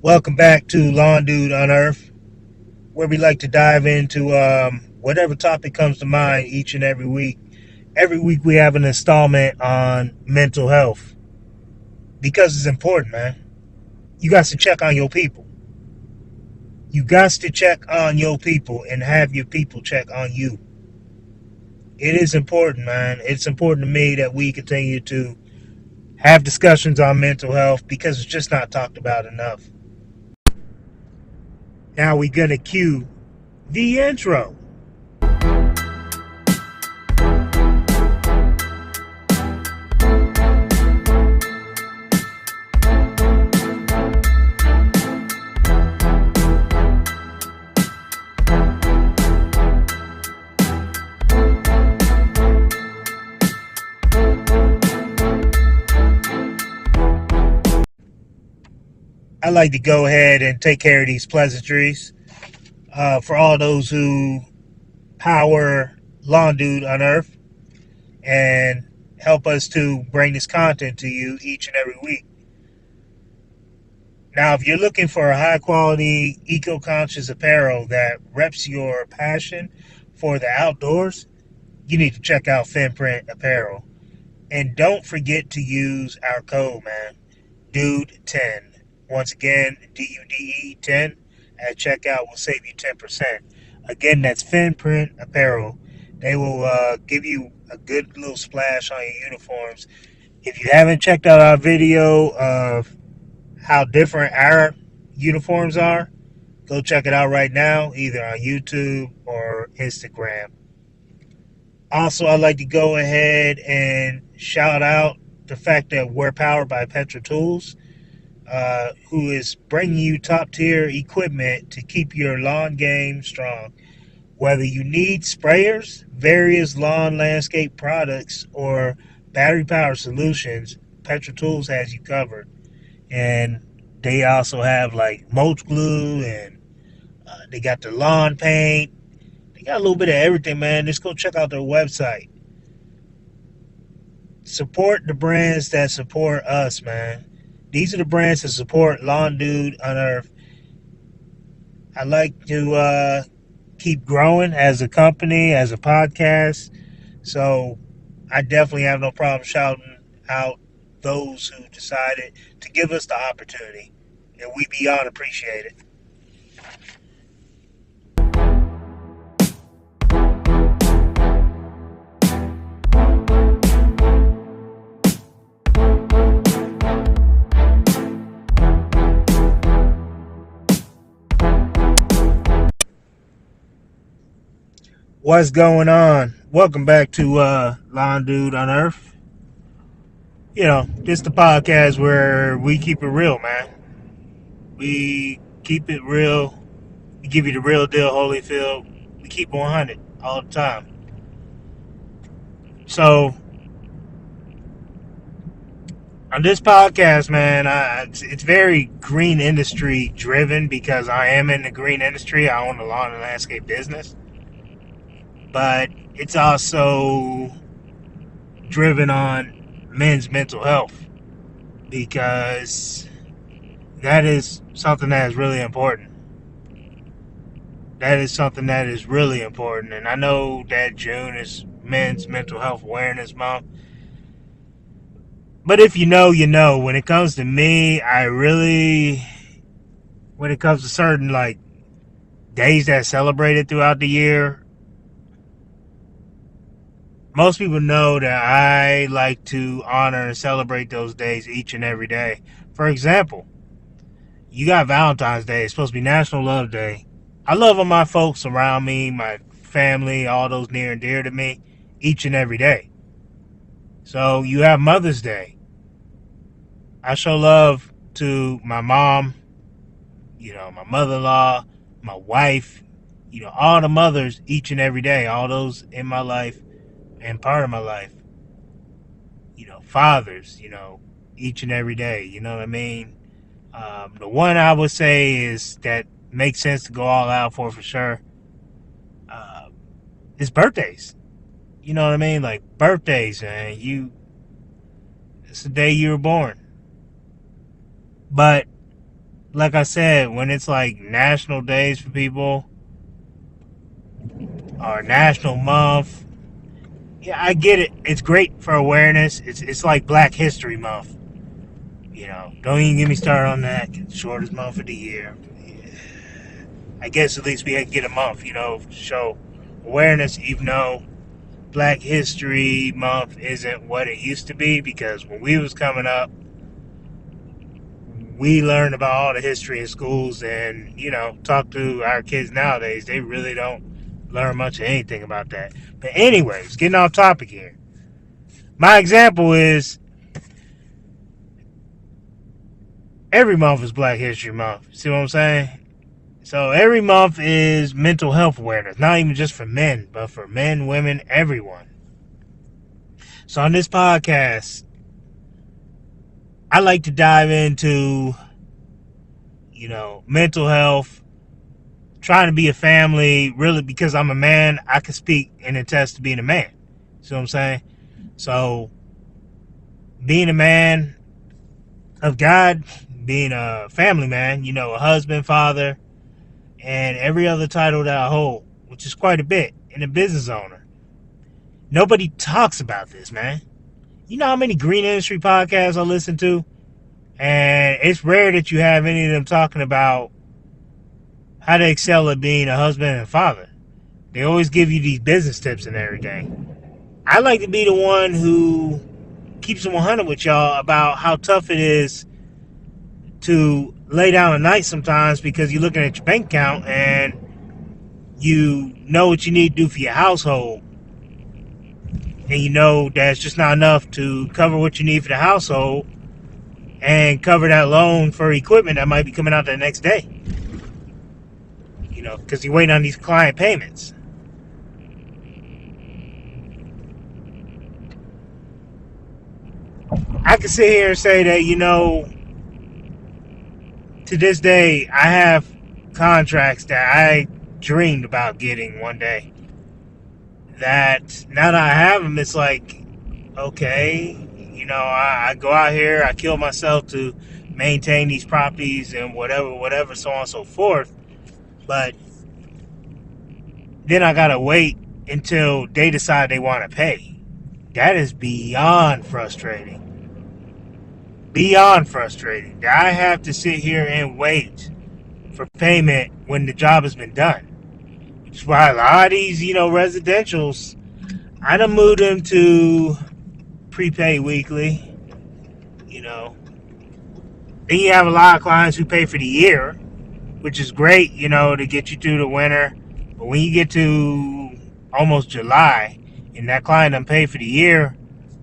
Welcome back to Lawn Dude Unearthed, where we like to dive into whatever topic comes to mind each and every week. Every week we have an installment on mental health because it's important, man. You got to check on your people. You got to check on your people and have your people check on you. It is important, man. It's important to me that we continue to have discussions on mental health because it's just not talked about enough. Now we're going to cue the intro. I like to go ahead and take care of these pleasantries. For all those who power Lawn Dude Unearthed and help us to bring this content to you each and every week. Now, if you're looking for a high quality, eco conscious apparel that reps your passion for the outdoors, you need to check out Finprint Apparel. And don't forget to use our code, man, Dude10. Once again, DUDE 10 at checkout will save you 10%. Again, that's Finprint Apparel. They will give you a good little splash on your uniforms. If you haven't checked out our video of how different our uniforms are, go check it out right now, either on YouTube or Instagram. Also, I'd like to go ahead and shout out the fact that we're powered by Petra Tools, who is bringing you top-tier equipment to keep your lawn game strong. Whether you need sprayers, various lawn landscape products, or battery-powered solutions, Petra Tools has you covered. And they also have like mulch glue, and they got the lawn paint. They got a little bit of everything, man. Just go check out their website. Support the brands that support us, man. These are the brands that support Lawn Dude Unearthed. I like to keep growing as a company, as a podcast. So I definitely have no problem shouting out those who decided to give us the opportunity. And we beyond appreciate it. What's going on? Welcome back to Lawn Dude Unearthed. You know, this is the podcast where we keep it real, man. We keep it real. We give you the real deal, Holyfield. We keep 100 all the time. So, on this podcast, man, it's very green industry driven because I am in the green industry. I own a lawn and landscape business. But it's also driven on men's mental health because that is something that is really important. That is something that is really important. And I know that June is Men's Mental Health Awareness Month. But if you know, you know. When it comes to me, when it comes to certain like days that are celebrated throughout the year, most people know that I like to honor and celebrate those days each and every day. For example, you got Valentine's Day. It's supposed to be National Love Day. I love all my folks around me, my family, all those near and dear to me, each and every day. So you have Mother's Day. I show love to my mom, my mother-in-law, my wife, all the mothers each and every day, all those in my life and part of my life. Fathers, each and every day, you know what I mean? The one I would say is that makes sense to go all out for sure, is birthdays. You know what I mean? Like birthdays, man. It's the day you were born. But like I said, when it's like national days for people or national month, yeah, I get it. It's great for awareness. It's like Black History Month. Don't even get me started on that. It's the shortest month of the year. I guess at least we get a month, to show awareness, even though Black History Month isn't what it used to be, because when we was coming up, we learned about all the history in schools, and talk to our kids nowadays, they really don't learn much of anything about that. But anyways, getting off topic here. My example is every month is Black History Month. See what I'm saying? So every month is mental health awareness, not even just for men, but for men, women, everyone. So on this podcast, I like to dive into, mental health, trying to be a family, really, because I'm a man, I can speak and attest to being a man. See what I'm saying? So being a man of God, being a family man, a husband, father, and every other title that I hold, which is quite a bit, and a business owner. Nobody talks about this, man. You know how many green industry podcasts I listen to? And it's rare that you have any of them talking about how to excel at being a husband and father. They always give you these business tips and everything. I like to be the one who keeps it 100 with y'all about how tough it is to lay down at night sometimes, because you're looking at your bank account and you know what you need to do for your household, and you know that it's just not enough to cover what you need for the household and cover that loan for equipment that might be coming out the next day, because you're waiting on these client payments. I can sit here and say that, to this day, I have contracts that I dreamed about getting one day, that now that I have them, it's like, okay, I go out here, I kill myself to maintain these properties and whatever, so on and so forth. But then I gotta wait until they decide they want to pay. That is beyond frustrating. Beyond frustrating. I have to sit here and wait for payment when the job has been done. Which is why a lot of these, residentials, I done moved them to prepay weekly. Then you have a lot of clients who pay for the year, which is great, to get you through the winter. But when you get to almost July and that client done paid for the year,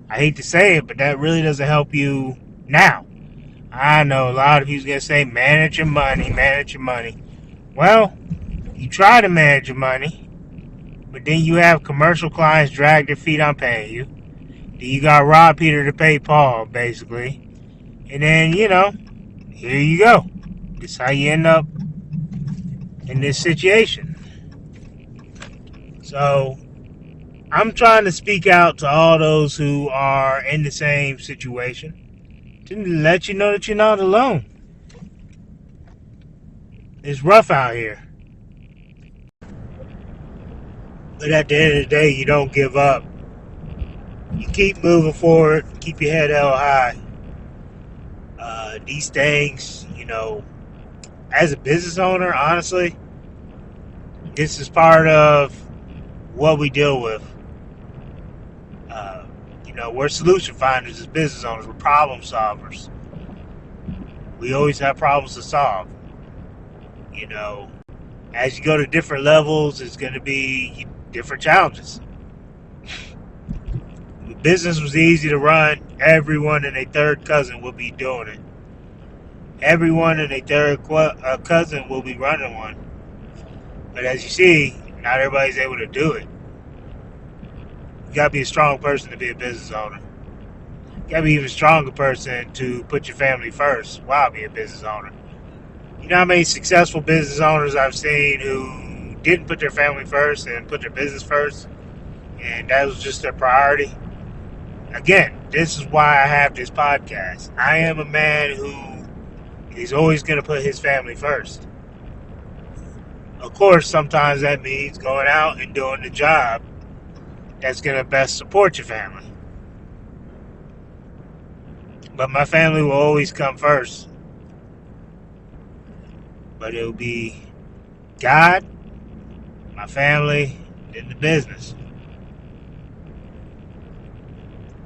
I hate to say it, but that really doesn't help you now. I know a lot of you's going to say, manage your money, manage your money. Well, you try to manage your money, but then you have commercial clients drag their feet on paying you. Then you got rob Peter to pay Paul, basically. And then, here you go. This is how you end up in this situation. So, I'm trying to speak out to all those who are in the same situation to let you know that you're not alone. It's rough out here. But at the end of the day, you don't give up. You keep moving forward, keep your head held high. These things, as a business owner, honestly, this is part of what we deal with. We're solution finders as business owners. We're problem solvers. We always have problems to solve. As you go to different levels, it's going to be different challenges. If the business was easy to run, everyone and their third cousin will be doing it. Everyone and their third cousin will be running one. But as you see, not everybody's able to do it. You got to be a strong person to be a business owner. You got to be an even stronger person to put your family first while being a business owner. You know how many successful business owners I've seen who didn't put their family first and put their business first, and that was just their priority? Again, this is why I have this podcast. I am a man who He's always going to put his family first. Of course, sometimes that means going out and doing the job that's going to best support your family. But my family will always come first. But it'll be God, my family, then the business.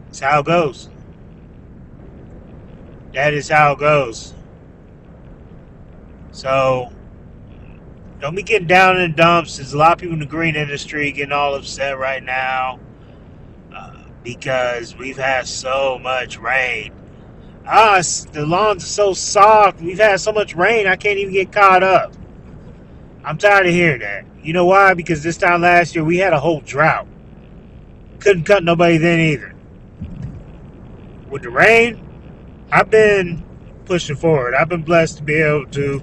That's how it goes. That is how it goes. So don't be getting down in the dumps. There's a lot of people in the green industry getting all upset right now because we've had so much rain. The lawns are so soft. We've had so much rain, I can't even get caught up. I'm tired of hearing that. You know why? Because this time last year we had a whole drought. Couldn't cut nobody then either. With the rain, I've been pushing forward. I've been blessed to be able to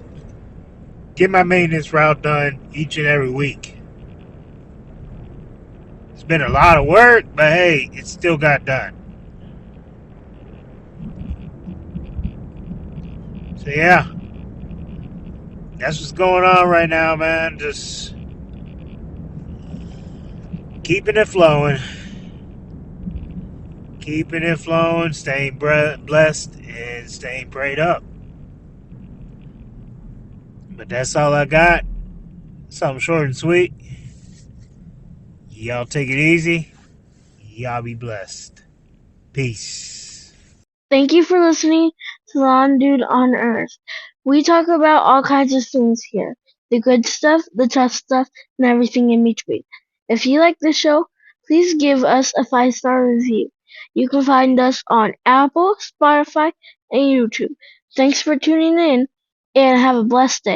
get my maintenance route done each and every week. It's been a lot of work, but hey, it still got done. So yeah, that's what's going on right now, man. Just keeping it flowing. Keeping it flowing, staying blessed, and staying prayed up. But that's all I got. Something short and sweet. Y'all take it easy. Y'all be blessed. Peace. Thank you for listening to Lawn Dude Unearthed. We talk about all kinds of things here. The good stuff, the tough stuff, and everything in between. If you like the show, please give us a 5-star review. You can find us on Apple, Spotify, and YouTube. Thanks for tuning in, and have a blessed day.